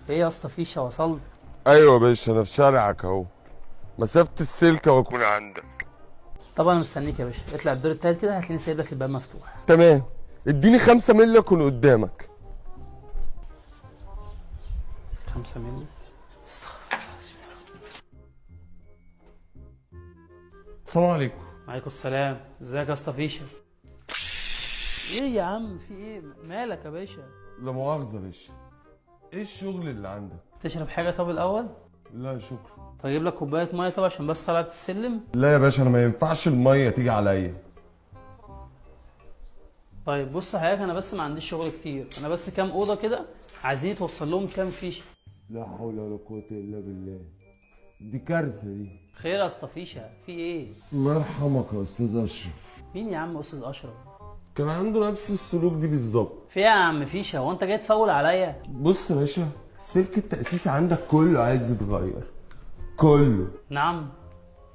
ايه يا اسطى فيشه وصلت؟ ايوه يا باشا، انا في شارعك اهو. مسافة السلكة واكون عندك. طبعا انا مستنيك يا باشا، اطلع الدور التالت كده هتلاقيني سايب لك الباب مفتوح. تمام. اديني 5 مللي اكون قدامك. 5 مللي. استغفر الله العظيم. السلام عليكم. وعليكم السلام، ازيك يا اسطى فيشه؟ ايه يا عم في ايه؟ مالك يا باشا؟ لا مؤاخذة يا باشا. ايه الشغل اللي عندك؟ تشرب حاجه طب الاول؟ لا شكرا. طيب اجيب لك كوبايه ميه طب عشان بس طلعت السلم؟ لا يا باشا، انا ما ينفعش المية تيجي عليا. طيب بص حضرتك، انا بس ما عنديش شغل كتير، انا بس كام اوضه كده عايزين توصل لهم كام فيشه. لا حول ولا قوة الا بالله. دي كارثة دي. خير يا اسطى فيشه، في ايه؟ الله يرحمك يا استاذ اشرف. مين يا عم استاذ اشرف؟ كان عنده نفس السلوك دي بالظبط. في ايه يا عم فيشه؟ هو انت جاي تفول عليا؟ بص يا باشا، سلك التأسيس عندك كله عايز يتغير. كله. نعم.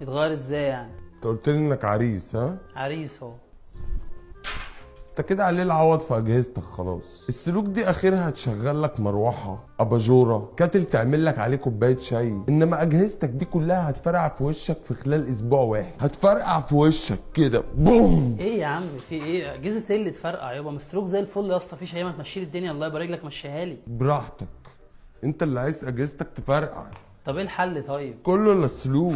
يتغير ازاي يعني؟ انت قلت لي انك عريس، ها؟ عريس اهو. انت كده عليه العوض في اجهزتك خلاص. السلوك دي اخرها هتشغل لك مروحه، اباجوره، كاتل تعمل لك عليه كوبايه شاي، انما اجهزتك دي كلها هتفرقع في وشك في خلال اسبوع واحد. هتفرقع في وشك كده بوم. ايه يا عم في ايه؟ اجهزه ايه اللي تفرقع يابا؟ مستروك زي الفل يا اسطى، فيش ايه؟ ما تمشي لي الدنيا الله يبارك لك، مشيها لي. براحتك. انت اللي عايز اجهزتك تفرقع. طب ايه الحل طيب؟ كله الا السلوك.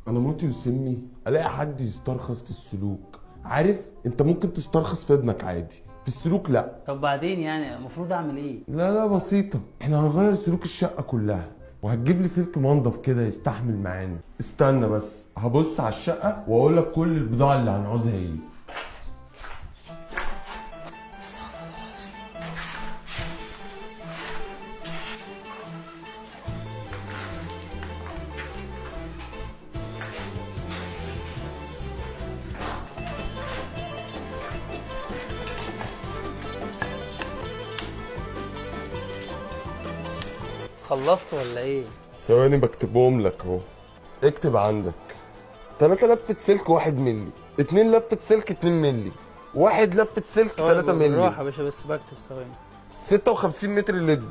انا موتي وسمي الاقي حد يسترخص في السلوك. عارف انت ممكن تسترخص في ابنك عادي، في السلوك لا. طب بعدين يعني المفروض اعمل ايه؟ لا بسيطة، احنا هنغير سلوك الشقة كلها وهتجيب لي سلك منضف كده يستحمل معانا. استنى بس هبص على الشقة واقول لك كل البضاعة اللي هنعوزها ايه. خلصت ولا ايه؟ ثواني بكتبهم لك اهو. اكتب عندك 3 لفة سلك 1 مللي، 2 لفة سلك 2 مللي، 1 لفة سلك 3 مللي. بالراحه يا باشا بس بكتب ثواني. 56 متر ليد،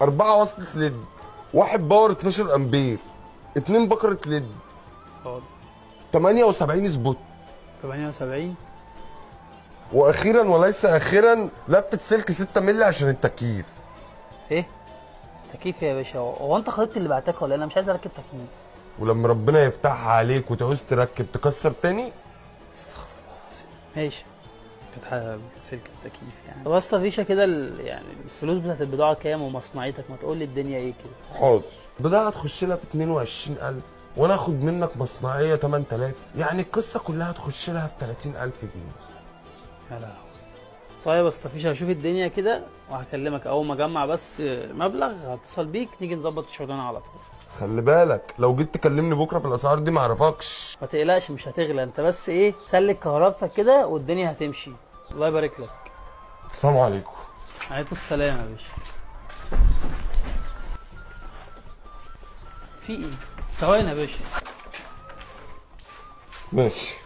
4 وصلة ليد، 1 باور 12 امبير، 2 بكرة ليد، حاضر. 78 سبوت. 78. واخيرا وليس اخيرا لفة سلك 6 مللي عشان التكييف. ايه؟ تكييف يا باشا؟ هو انت خريطتي اللي بعتك ولا انا مش عايز اركب تكييف؟ ولما ربنا يفتحها عليك وتعوز تركب تكسر تاني. استغفر الله العظيم. ماشي. كانت سلك التكييف يعني. طب يا اسطى فيشه كده يعني الفلوس بتاعت البضاعه كام ومصنعيتك؟ ما تقول لي الدنيا ايه كده. حاضر. بضاعة تخش لها في 22000 وانا اخد منك مصنعية 8000، يعني القصة كلها تخش لها في 30000 جنيه. يا لهوي. طيب يا اسطى فيشه هشوف الدنيا كده وهكلمك اول ما اجمع بس مبلغ هتصل بيك نيجي نظبط الشغلانه على طول. خلي بالك لو جيت تكلمني بكره في الاسعار دي معرفكش. ما تقلقش مش هتغلى، انت بس ايه سلك كهربتك كده والدنيا هتمشي. الله يبارك لك. السلام عليكم. عليكم السلام يا باشا. في ايه؟ ثواني يا باشا. ماشي.